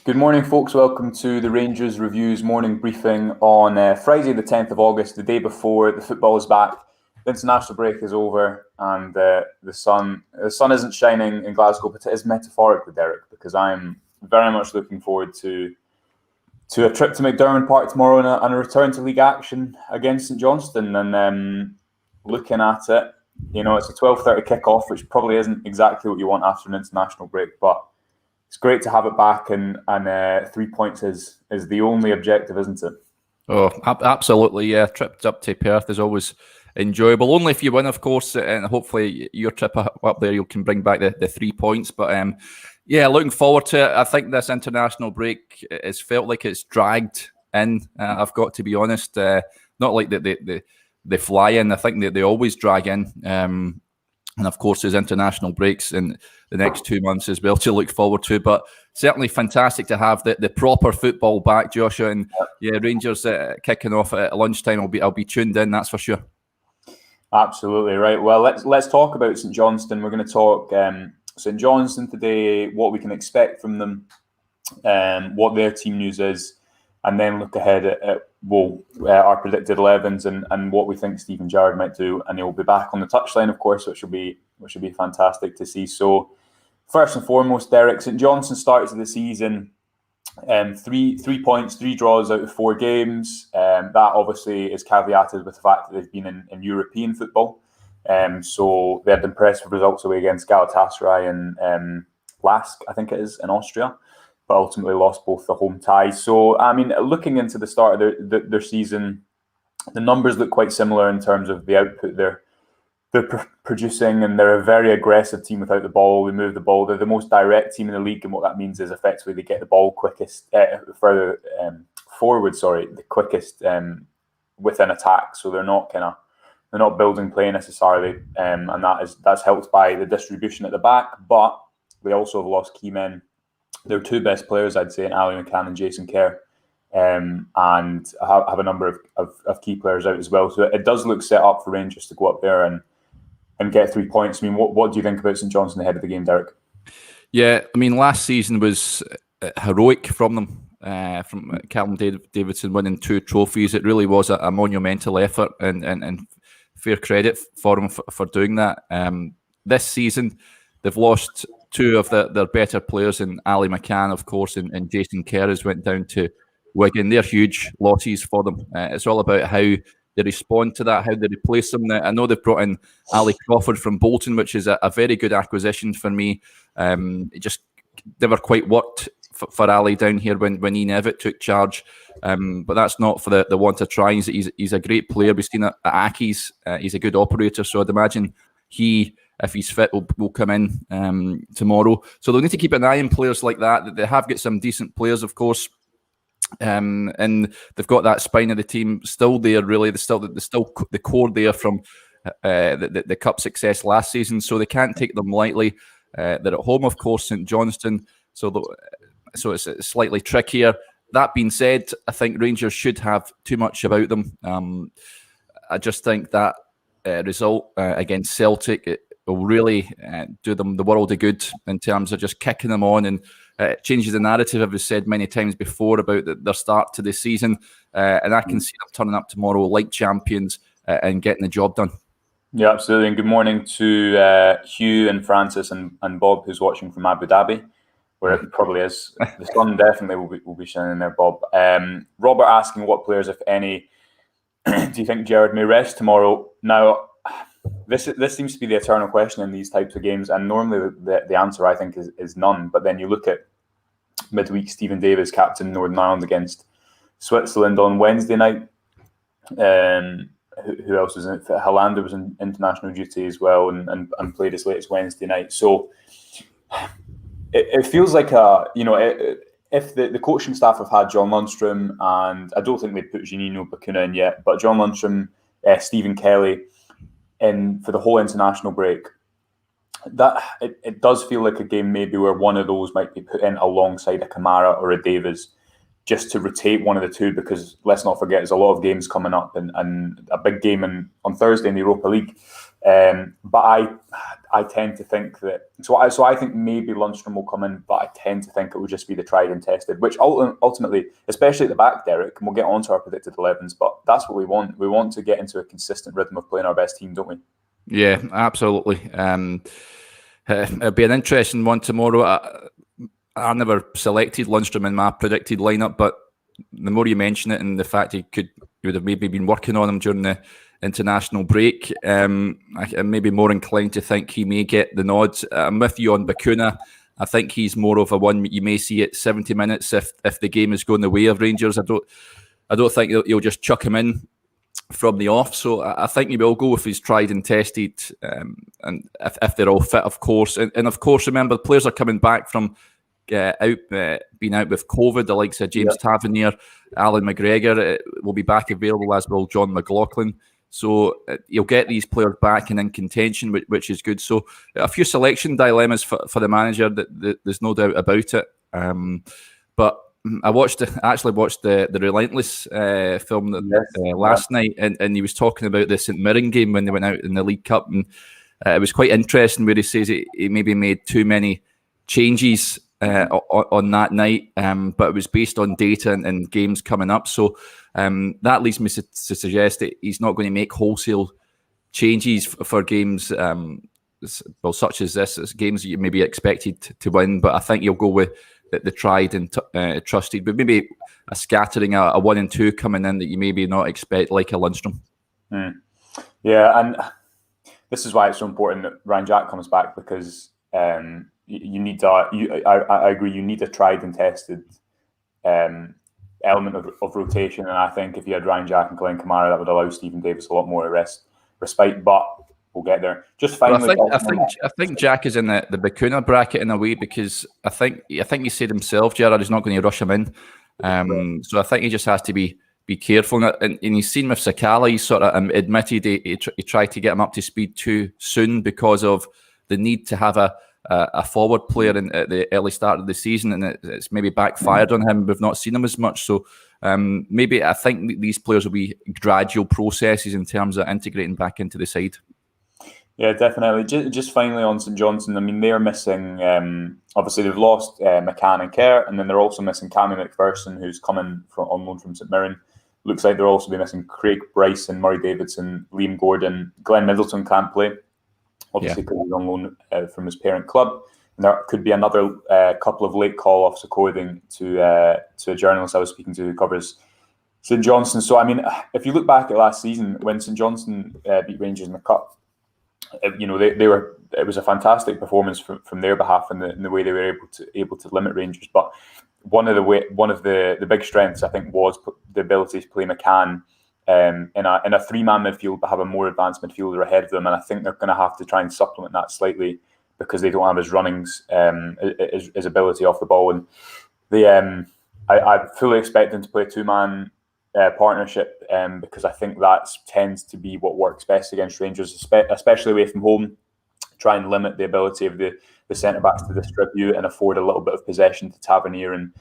Good morning, folks. Welcome to the Rangers Reviews morning briefing on Friday, the 10th of August, the day before the football is back. The international break is over, and the sun isn't shining in Glasgow, but it is metaphorically, Derek, because I'm very much looking forward to a trip to McDermott Park tomorrow and a return to league action against St Johnstone. And looking at it, it's a 12:30 kickoff, which probably isn't exactly what you want after an international break, but it's great to have it back, and 3 points is the only objective, isn't it? Oh, absolutely, yeah. Trips up to Perth is always enjoyable. Only if you win, of course, and hopefully your trip up there you can bring back the 3 points. But yeah, looking forward to it. I think this international break has felt like it's dragged in. I've got to be honest. Not like they fly in. I think they always drag in. And of course, there's international breaks in the next 2 months as well to look forward to. But certainly fantastic to have the proper football back, Joshua. And yeah, Rangers kicking off at lunchtime. I'll be tuned in, that's for sure. Absolutely right. Well, let's talk about St Johnstone. We're going to talk St Johnstone today, what we can expect from them, what their team news is, and then look ahead at our predicted 11s and what we think Steven Gerrard might do. And he'll be back on the touchline, of course, which will be fantastic to see. So first and foremost, Derek, St Johnstone starts the season 3 points, 3 draws out of 4 games. That obviously is caveated with the fact that they've been in European football. So they had impressive results away against Galatasaray and Lask, I think it is, in Austria, but ultimately lost both the home ties. So, I mean, looking into the start of their season, the numbers look quite similar in terms of the output they're producing, and they're a very aggressive team without the ball. They move the ball. They're the most direct team in the league, and what that means is effectively they get the ball further forward. The quickest within attack. So they're not building play necessarily, and that's helped by the distribution at the back. But they also have lost key men. Their 2 best players, I'd say, in Ali McCann and Jason Kerr, and have a number of key players out as well. So it does look set up for Rangers to go up there and get 3 points. I mean, what do you think about St Johnstone ahead of the game, Derek? Yeah, I mean, last season was heroic from them, from Callum Davidson winning 2 trophies. It really was a monumental effort, and fair credit for them for doing that. This season, they've lost 2 of their better players, in Ali McCann, of course, and Jason Kerr has went down to Wigan. They're huge losses for them. It's all about how they respond to that, how they replace them. I know they've brought in Ali Crawford from Bolton, which is a very good acquisition for me. It just never quite worked for Ali down here when Ian Evatt took charge. But that's not for the want of trying. He's a great player. We've seen it at Aki's. He's a good operator, so I'd imagine if he's fit, will come in tomorrow. So they'll need to keep an eye on players like that. They have got some decent players, of course. And they've got that spine of the team still there, really. There's still the core there from the cup success last season, so they can't take them lightly. They're at home, of course, St Johnstone, so it's slightly trickier. That being said, I think Rangers should have too much about them. I just think that result against Celtic, it will really do them the world of good in terms of just kicking them on, and changes the narrative, I've said many times before, about their start to the season. And I can see them turning up tomorrow like champions and getting the job done. Yeah, absolutely. And good morning to Hugh and Francis and Bob, who's watching from Abu Dhabi, where it probably is. The sun definitely will be shining there, Bob. Robert asking what players, if any, do you think Gerrard may rest tomorrow? Now, this seems to be the eternal question in these types of games, and normally the answer, I think, is none. But then you look at midweek, Stephen Davis, captain Northern Ireland against Switzerland on Wednesday night. Who else was in it? Hollander was in international duty as well and played as late as Wednesday night. So it feels like if the coaching staff have had John Lundstram, and I don't think they've put Janino Bacuna in yet, but John Lundstram, Stephen Kelly in for the whole international break, that it does feel like a game maybe where one of those might be put in alongside a Kamara or a Davies, just to rotate one of the two, because let's not forget there's a lot of games coming up and a big game on Thursday in the Europa League. But I tend to think that so I think maybe Lundstram will come in, but I tend to think it will just be the tried and tested, which ultimately, especially at the back, Derek, and we'll get on to our predicted 11s, but that's what we want. We want to get into a consistent rhythm of playing our best team, don't we? Yeah, absolutely. It'll be an interesting one tomorrow. I never selected Lundstram in my predicted lineup, but the more you mention it and the fact you would have maybe been working on him during the international break, I'm maybe more inclined to think he may get the nod. I'm with you on Bacuna. I think he's more of a one you may see at 70 minutes if the game is going the way of Rangers. I don't think you'll just chuck him in from the off. So I think he will go if he's tried and tested, and if they're all fit, of course. And of course, remember, the players are coming back from being out with COVID. The likes of James Tavernier, Alan McGregor will be back available, as will John McLaughlin. So you'll get these players back and in contention, which is good. So a few selection dilemmas for the manager. There's no doubt about it. But I actually watched the Relentless film last night, and he was talking about the St Mirren game when they went out in the League Cup, and it was quite interesting where he says he maybe made too many changes on that night, but it was based on data and games coming up. So that leads me to suggest that he's not going to make wholesale changes for games, such as this, games that you may be expected to win. But I think you'll go with the tried and trusted, but maybe a scattering, a 1 and 2 coming in that you maybe not expect, like a Lundstram. Yeah, and this is why it's so important that Ryan Jack comes back, because you need I agree, you need a tried and tested element of rotation, and I think if you had Ryan Jack and Glenn Kamara, that would allow Stephen Davis a lot more respite, but we'll get there. Just finally, I think Jack is in the Bacuna bracket in a way, because I think he said himself, Gerard is not going to rush him in, so I think he just has to be careful. And he's seen with Sakala, he sort of admitted he tried to get him up to speed too soon because of the need to have a forward player at the early start of the season, and it's maybe backfired on him. We've not seen him as much, so maybe I think these players will be gradual processes in terms of integrating back into the side. Yeah, definitely. Just finally on St Johnstone, I mean, they're missing, obviously they've lost McCann and Kerr, and then they're also missing Cammy McPherson, who's coming on loan from St Mirren. Looks like they'll also be missing Craig Bryson, Murray Davidson, Liam Gordon. Glenn Middleton can't play, obviously because he's on loan from his parent club. And there could be another couple of late call-offs, according to a journalist I was speaking to who covers St Johnstone. So, I mean, if you look back at last season, when St Johnstone beat Rangers in the Cup, they were. It was a fantastic performance from their behalf in the way they were able to limit Rangers. But one of the big strengths, I think, was the ability to play McCann in a 3-man midfield, but have a more advanced midfielder ahead of them. And I think they're going to have to try and supplement that slightly, because they don't have his runnings, his ability off the ball. And I fully expect them to play a 2-man partnership, because I think that tends to be what works best against Rangers, especially away from home. Try and limit the ability of the centre-backs to distribute and afford a little bit of possession to Tavernier and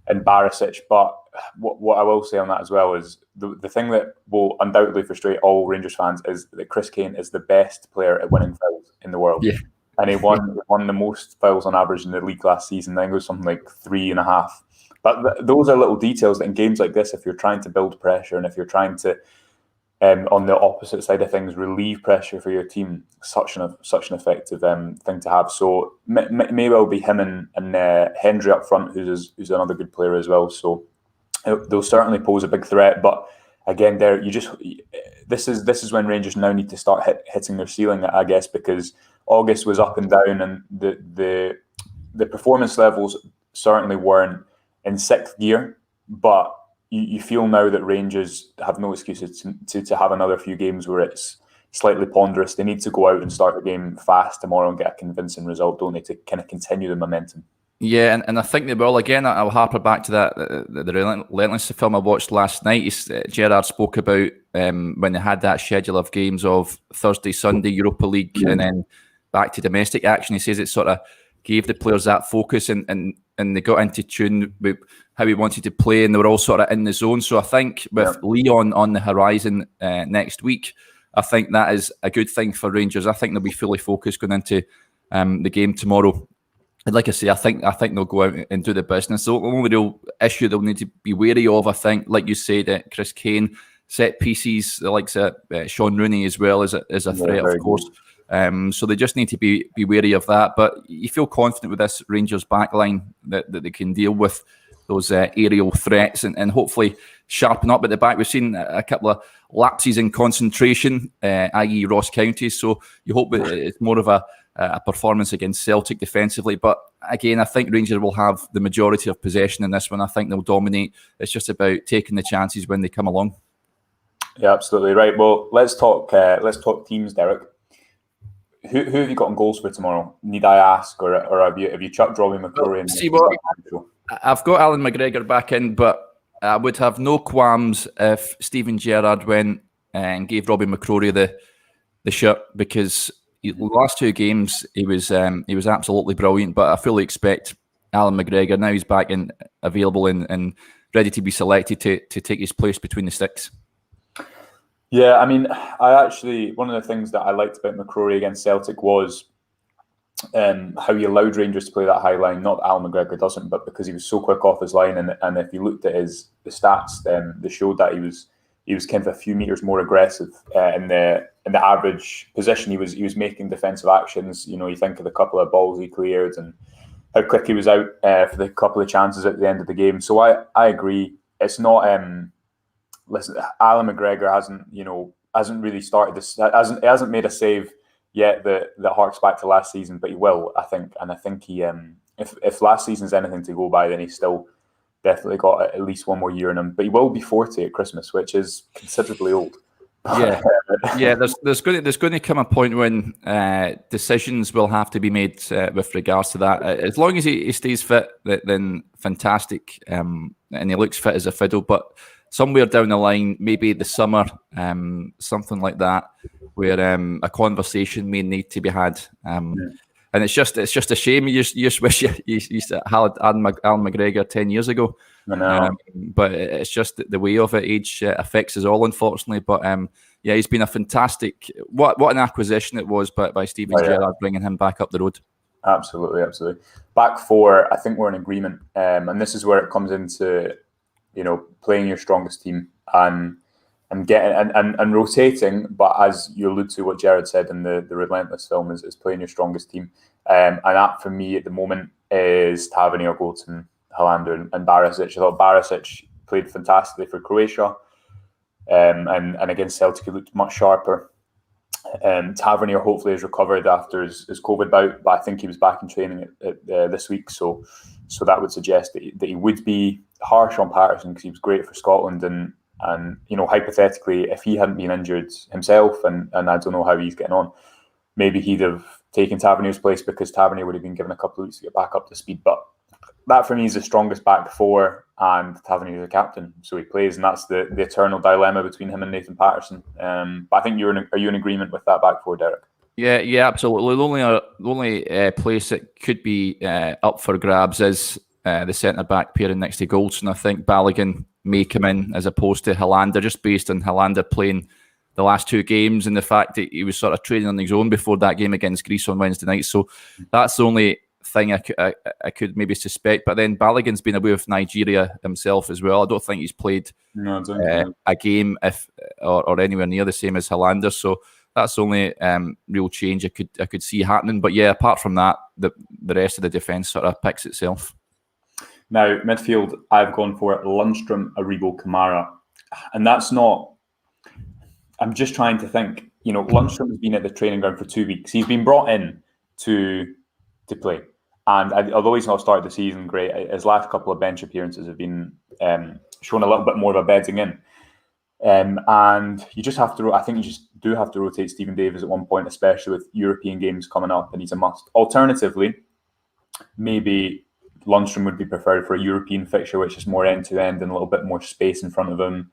Barisic. But what I will say on that as well is the thing that will undoubtedly frustrate all Rangers fans is that Chris Kane is the best player at winning fouls in the world. Yeah. And he won the most fouls on average in the league last season. I think it was something like 3.5. But those are little details that in games like this, if you're trying to build pressure and if you're trying to, on the opposite side of things, relieve pressure for your team, such an effective thing to have. So maybe it'll be him and Hendry up front, who's another good player as well. So they'll certainly pose a big threat. But again, this is when Rangers now need to start hitting their ceiling, I guess, because August was up and down, and the performance levels certainly weren't in 6th gear, but you feel now that Rangers have no excuses to have another few games where it's slightly ponderous. They need to go out and start the game fast tomorrow and get a convincing result, don't they, to kind of continue the momentum. Yeah, and I think they will. Again, I'll harper back to that the Relentless film I watched last night. Gerrard spoke about when they had that schedule of games of Thursday, Sunday, Europa League, and then back to domestic action. He says it's sort of gave the players that focus, and they got into tune with how he wanted to play, and they were all sort of in the zone. So I think with Leon on the horizon next week, I think that is a good thing for Rangers. I think they'll be fully focused going into the game tomorrow. And like I say, I think they'll go out and do the business. The only real issue they'll need to be wary of, I think, like you said, Chris Kane, set pieces, the likes of Sean Rooney as well as a threat, of course. So they just need to be wary of that. But you feel confident with this Rangers backline that they can deal with those aerial threats and hopefully sharpen up at the back. We've seen a couple of lapses in concentration, i.e. Ross County. So you hope that it's more of a performance against Celtic defensively. But again, I think Rangers will have the majority of possession in this one. I think they'll dominate. It's just about taking the chances when they come along. Yeah, absolutely right. Well, let's talk teams, Derek. Who have you got in goals for tomorrow? Need I ask, or have you chucked Robbie McCrory in? See what? I've got Alan McGregor back in, but I would have no qualms if Steven Gerrard went and gave Robbie McCrory the shirt, because the last two games he was absolutely brilliant. But I fully expect Alan McGregor, now he's back and available and ready to be selected to take his place between the sticks. Yeah, I mean, one of the things that I liked about McCrory against Celtic was how he allowed Rangers to play that high line. Not that Alan McGregor doesn't, but because he was so quick off his line, and if you looked at the stats, they showed that he was kind of a few meters more aggressive in the average position he was making defensive actions. You know, you think of the couple of balls he cleared and how quick he was out for the couple of chances at the end of the game. So I agree. It's not. Listen, Alan McGregor hasn't really started this. Hasn't made a save yet that harks back to last season, but he will, I think. And I think he, if last season's anything to go by, then he's still definitely got at least one more year in him. But he will be 40 at Christmas, which is considerably old. Yeah. There's going to come a point when decisions will have to be made with regards to that. As long as he stays fit, then fantastic, and he looks fit as a fiddle. But somewhere down the line, maybe the summer, something like that, where a conversation may need to be had. And it's just a shame. You just wish you had Alan McGregor 10 years ago. I know. But it's just the way of it. Age affects us all, unfortunately. But yeah, he's been a fantastic. What an acquisition it was by Steven Gerrard, bringing him back up the road. Absolutely. Back four, I think we're in agreement, and this is where it comes into, playing your strongest team and getting and rotating. But as you allude to what Gerrard said in the Relentless film, is playing your strongest team, and that for me at the moment is Tavernier, Goldson, Helander, and Barisic. I thought Barisic played fantastically for Croatia, and against Celtic he looked much sharper. Tavernier hopefully has recovered after his COVID bout, but I think he was back in training this week, so that would suggest that he would be harsh on Patterson, because he was great for Scotland, and hypothetically, if he hadn't been injured himself, and I don't know how he's getting on, maybe he'd have taken Tavernier's place, because Tavernier would have been given a couple of weeks to get back up to speed. But that for me is the strongest back four, and Tavernier is the captain, so he plays, and that's the eternal dilemma between him and Nathan Patterson. But I think are you in agreement with that back four, Derek? Yeah, absolutely. The only place that could be up for grabs is the centre back pairing next to Goldson. I think Balogun may come in as opposed to Helander, just based on Helander playing the last two games and the fact that he was sort of training on his own before that game against Greece on Wednesday night. So that's the only thing I could maybe suspect. But then Balogun's been away with Nigeria himself as well. I don't think he's played a game or anywhere near the same as Helander. So that's the only real change I could see happening. But yeah, apart from that, the rest of the defence sort of picks itself. Now, midfield, I've gone for Lundstrom, Aribo, Kamara. And that's not... I'm just trying to think. Lundstrom has been at the training ground for 2 weeks. He's been brought in to play. And although he's not started the season great, his last couple of bench appearances have been shown a little bit more of a bedding in. And you just have to... I think you just do have to rotate Stephen Davis at one point, especially with European games coming up, and he's a must. Alternatively, maybe Lundstrom would be preferred for a European fixture, which is more end-to-end and a little bit more space in front of him.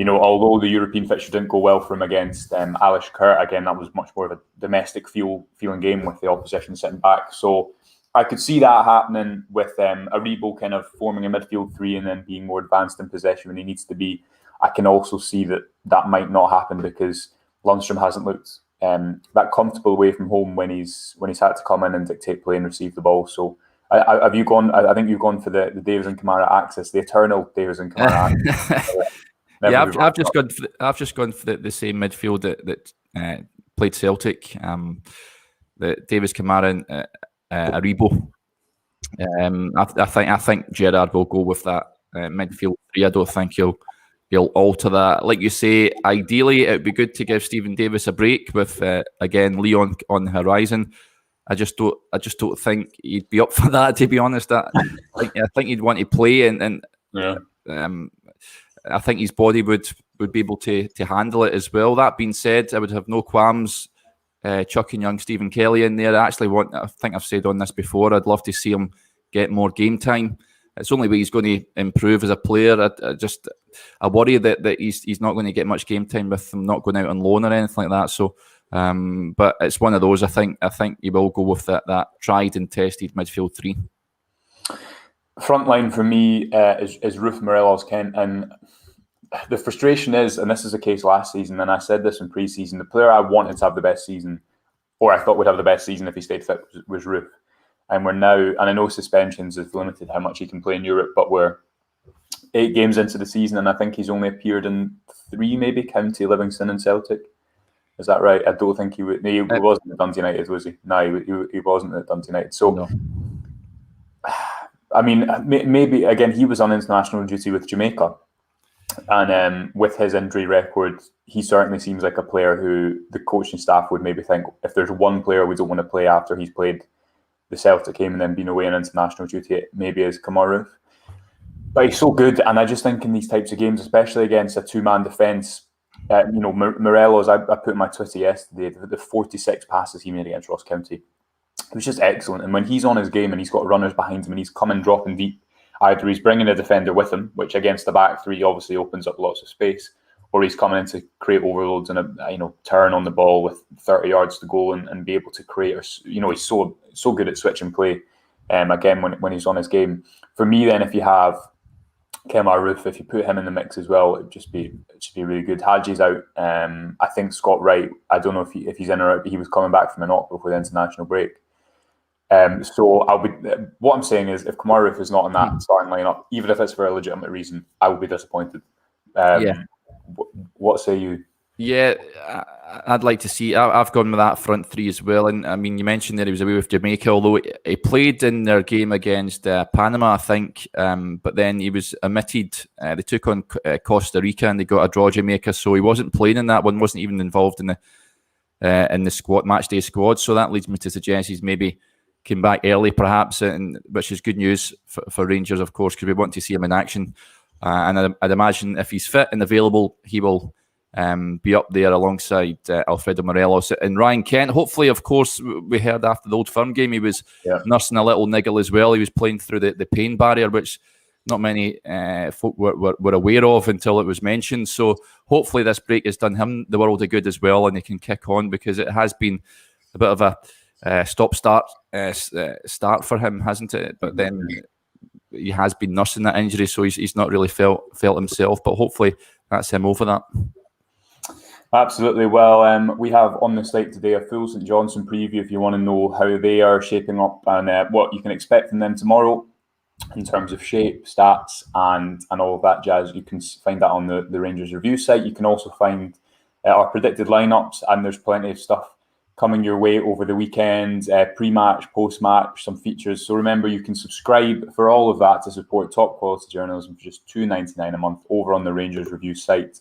Although the European fixture didn't go well for him against Alish Kurt, again, that was much more of a domestic feeling game with the opposition sitting back. So I could see that happening with Aribo kind of forming a midfield three and then being more advanced in possession when he needs to be. I can also see that might not happen because Lundstram hasn't looked that comfortable away from home when he's had to come in and dictate play and receive the ball. So have you gone? I think you've gone for the Davies and Kamara axis, the eternal Davies and Kamara axis. Yeah, I've just gone for the same midfield that played Celtic. The Davies, Kamara, and Aribo. I think Gerrard will go with that midfield three. I don't think he'll alter that. Like you say, ideally it would be good to give Stephen Davis a break with again Leon on the horizon. I just don't think he'd be up for that, to be honest. I think he'd want to play and yeah. I think his body would be able to handle it as well. That being said, I would have no qualms chucking young Stephen Kelly in there. I think I've said on this before, I'd love to see him get more game time. It's the only way he's going to improve as a player. I worry that he's not going to get much game time with him not going out on loan or anything like that. So, but it's one of those. I think he will go with that tried and tested midfield three. Front line for me is Ruth, Morelos, Kent, and the frustration is, and this is the case last season, and I said this in pre-season, the player I wanted to have the best season, or I thought would have the best season if he stayed fit, was Ruth. And we're now, and I know suspensions have limited how much he can play in Europe, but we're 8 games into the season, and I think he's only appeared in 3, maybe, County, Livingston and Celtic. Is that right? I don't think he would. No, he wasn't at Dundee United, was he? No, he wasn't at Dundee United. So, no. I mean, maybe, again, he was on international duty with Jamaica. And with his injury record, he certainly seems like a player who the coaching staff would maybe think, if there's one player we don't want to play after he's played the Celtic game and then been away on international duty, it maybe is Kamara. But he's so good, and I just think in these types of games, especially against a two-man defence, Morelos, I put in my Twitter yesterday, the 46 passes he made against Ross County, it was just excellent. And when he's on his game and he's got runners behind him and he's coming dropping deep, either he's bringing a defender with him, which against the back three obviously opens up lots of space, or he's coming in to create overloads and turn on the ball with 30 yards to goal and be able to create. He's so good at switching play. Again, when he's on his game, for me, then if you have Kemar Roof, if you put him in the mix as well, it should be really good. Hadji's out. I think Scott Wright, I don't know if he's in or out, but he was coming back from a knock before the international break. So what I'm saying is, if Kemar Roof is not in that starting lineup, even if it's for a legitimate reason, I will be disappointed. What say you? Yeah, I'd like to see. I've gone with that front three as well. And I mean, you mentioned that he was away with Jamaica, although he played in their game against Panama, I think. But then he was omitted. They took on Costa Rica and they got a draw Jamaica, so he wasn't playing in that one. Wasn't even involved in the squad match day squad. So that leads me to suggest he's maybe came back early, perhaps, which is good news for Rangers, of course, because we want to see him in action. And I'd imagine if he's fit and available, he will be up there alongside Alfredo Morelos and Ryan Kent. Hopefully, of course, we heard after the Old Firm game, he was nursing a little niggle as well. He was playing through the pain barrier, which not many folk were aware of until it was mentioned. So hopefully this break has done him the world of good as well, and he can kick on, because it has been a bit of a stop-start start for him, hasn't it? But then he has been nursing that injury, so he's not really felt himself. But hopefully that's him over that. Absolutely. Well, we have on the slate today a full St Johnstone preview if you want to know how they are shaping up and what you can expect from them tomorrow in terms of shape, stats, and all of that jazz. You can find that on the Rangers review site. You can also find our predicted lineups, and there's plenty of stuff coming your way over the weekend, pre-match, post-match, some features. So remember, you can subscribe for all of that to support top quality journalism for just $2.99 a month over on the Rangers review site.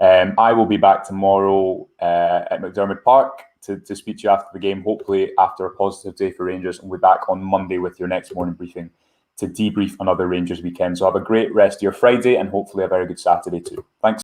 I will be back tomorrow at McDermott Park to speak to you after the game, hopefully after a positive day for Rangers, and we'll be back on Monday with your next morning briefing to debrief another Rangers weekend. So have a great rest of your Friday and hopefully a very good Saturday too. Thanks.